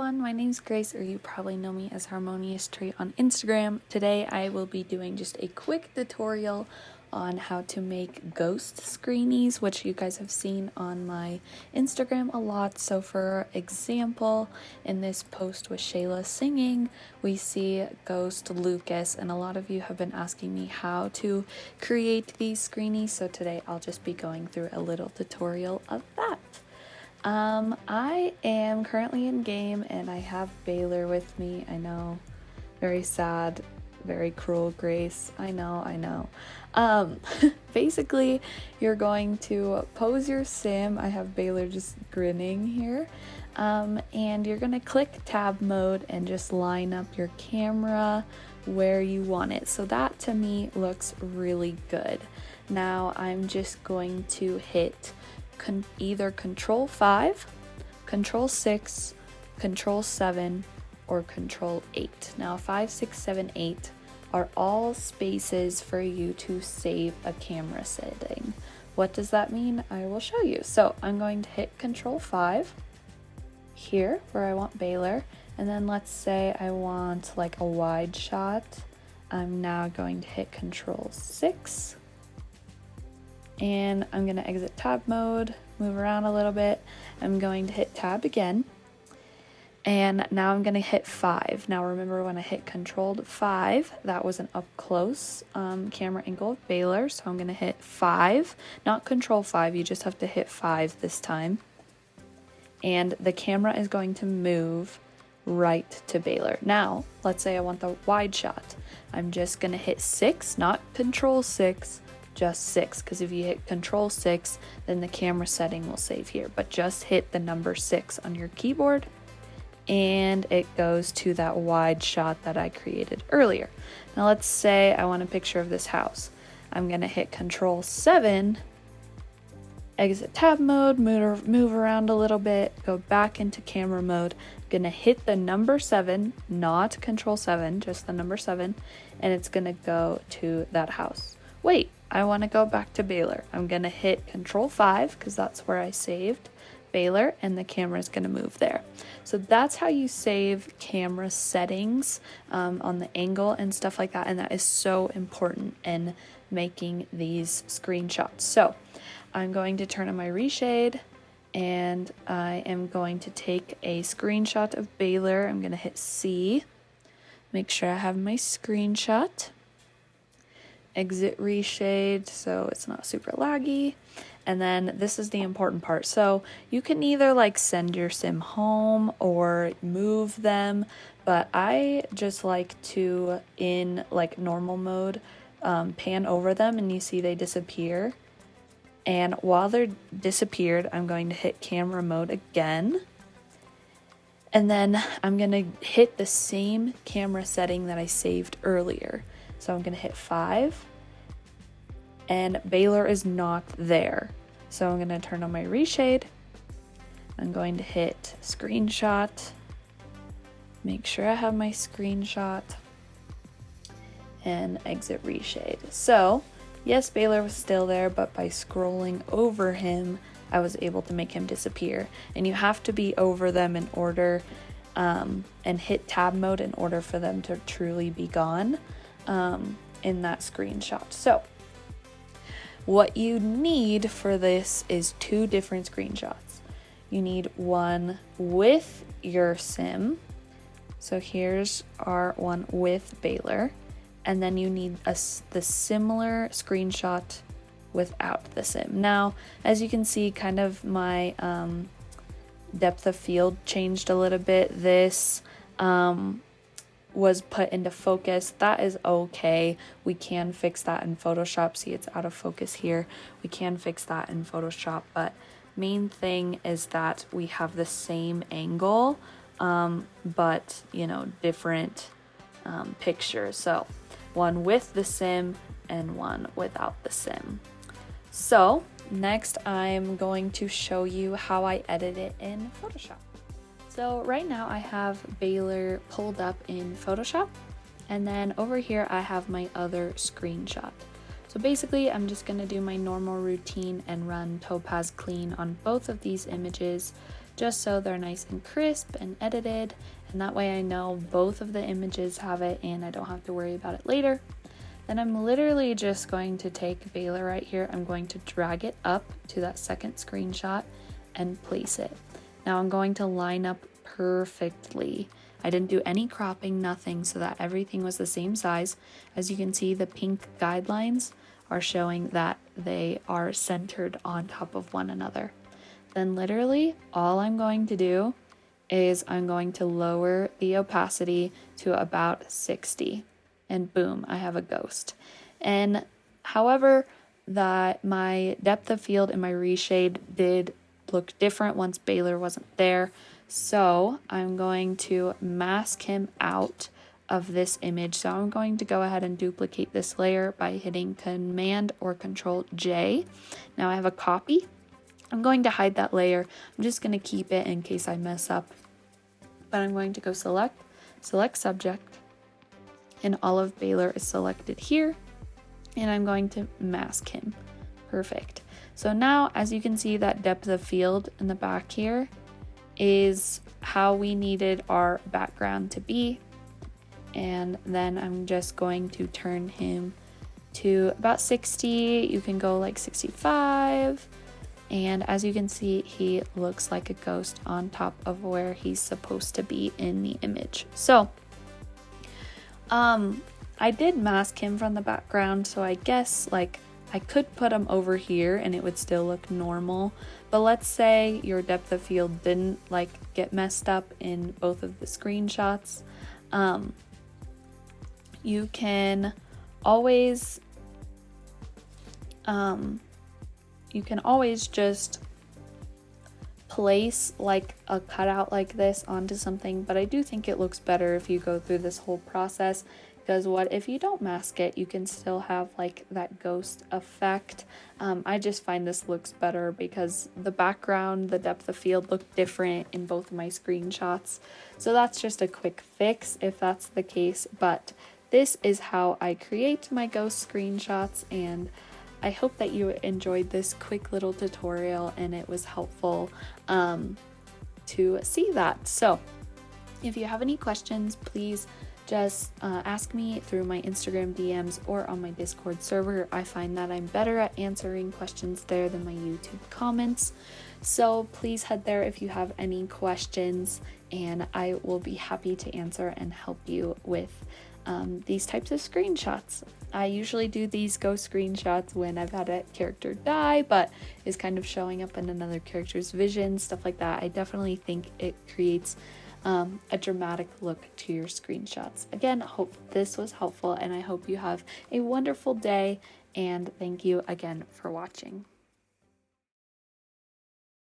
everyone, my name's Grace, or you probably know me as Harmonious Tree on Instagram. Today I will be doing just a quick tutorial on how to make ghost screenies, which you guys have seen on my Instagram a lot. So for example, in this post with Shayla singing, we see Ghost Lucas, and a lot of you have been asking me how to create these screenies, so today I'll just be going through a little tutorial of that. I am currently in game and I have Baylor with me. I know, very sad, very cruel, Grace. I know. Basically, you're going to pose your sim. I have Baylor just grinning here. And you're gonna click tab mode and just line up your camera where you want it. So that to me looks really good. Now I'm just going to hit either Control 5, Control 6, Control 7, or Control 8. Now 5, 6, 7, 8 are all spaces for you to save a camera setting. What does that mean? I will show you. So I'm going to hit Control 5 here where I want Baylor, and then let's say I want like a wide shot. I'm now going to hit Control 6. And I'm going to exit tab mode, move around a little bit. I'm going to hit tab again. And now I'm going to hit 5. Now remember when I hit Control 5, that was an up close camera angle of Baylor. So I'm going to hit 5, not Control 5, you just have to hit 5 this time. And the camera is going to move right to Baylor. Now, let's say I want the wide shot. I'm just going to hit 6, not Control 6. Just 6, because if you hit Control 6, then the camera setting will save here, but just hit the number 6 on your keyboard and it goes to that wide shot that I created earlier. Now let's say I want a picture of this house. I'm going to hit Control 7, exit tab mode, move around a little bit, go back into camera mode. I'm going to hit the number 7, not Control 7, just the number 7, and it's going to go to that house. Wait, I want to go back to Baylor. I'm going to hit Control 5 because that's where I saved Baylor, and the camera is going to move there. So that's how you save camera settings on the angle and stuff like that, and that is so important in making these screenshots. So I'm going to turn on my reshade, and I am going to take a screenshot of Baylor. I'm going to hit C, make sure I have my screenshot. Exit reshade so it's not super laggy, and then this is the important part. So you can either like send your sim home or move them, but I just like to, in like normal mode, pan over them and you see they disappear, and while they're disappeared I'm going to hit camera mode again, and then I'm gonna hit the same camera setting that I saved earlier. So I'm going to hit 5, and Baylor is not there. So I'm going to turn on my reshade. I'm going to hit screenshot, make sure I have my screenshot, and exit reshade. So yes, Baylor was still there, but by scrolling over him, I was able to make him disappear. And you have to be over them in order, and hit tab mode in order for them to truly be gone. In that screenshot. So what you need for this is 2 different screenshots. You need one with your sim. So here's our one with Baylor, and then you need the similar screenshot without the sim. Now, as you can see, kind of my depth of field changed a little bit. This was put into focus. That is okay. We can fix that in Photoshop. See, it's out of focus here. We can fix that in Photoshop, but main thing is that we have the same angle, but you know, different pictures. So one with the sim and one without the sim. So next I'm going to show you how I edit it in Photoshop. So right now I have Baylor pulled up in Photoshop, and then over here I have my other screenshot. So basically I'm just going to do my normal routine and run Topaz Clean on both of these images just so they're nice and crisp and edited, and that way I know both of the images have it and I don't have to worry about it later. Then I'm literally just going to take Vela right here. I'm going to drag it up to that second screenshot and place it. Now I'm going to line up perfectly. I didn't do any cropping, nothing, so that everything was the same size. As you can see, the pink guidelines are showing that they are centered on top of one another. Then literally all I'm going to do is I'm going to lower the opacity to about 60. And boom, I have a ghost. And however, that my depth of field and my reshade did look different once Baylor wasn't there. So I'm going to mask him out of this image. So I'm going to go ahead and duplicate this layer by hitting Command or Control J. Now I have a copy. I'm going to hide that layer. I'm just going to keep it in case I mess up. But I'm going to go select subject, and all of Baylor is selected here, and I'm going to mask him. Perfect. So now, as you can see, that depth of field in the back here is how we needed our background to be. And then I'm just going to turn him to about 60. You can go like 65. And as you can see, he looks like a ghost on top of where he's supposed to be in the image. So I did mask him from the background, so I guess like I could put him over here and it would still look normal. But let's say your depth of field didn't like get messed up in both of the screenshots. You can always just place like a cutout like this onto something, but I do think it looks better if you go through this whole process, because what if you don't mask it, you can still have like that ghost effect. I just find this looks better because the background, the depth of field look different in both of my screenshots. So that's just a quick fix if that's the case, but this is how I create my ghost screenshots, and I hope that you enjoyed this quick little tutorial and it was helpful to see that. So if you have any questions, please just ask me through my Instagram DMs or on my Discord server. I find that I'm better at answering questions there than my YouTube comments. So please head there if you have any questions, and I will be happy to answer and help you with these types of screenshots. I usually do these ghost screenshots when I've had a character die but is kind of showing up in another character's vision, stuff like that. I definitely think it creates a dramatic look to your screenshots. Again, hope this was helpful, and I hope you have a wonderful day, and thank you again for watching.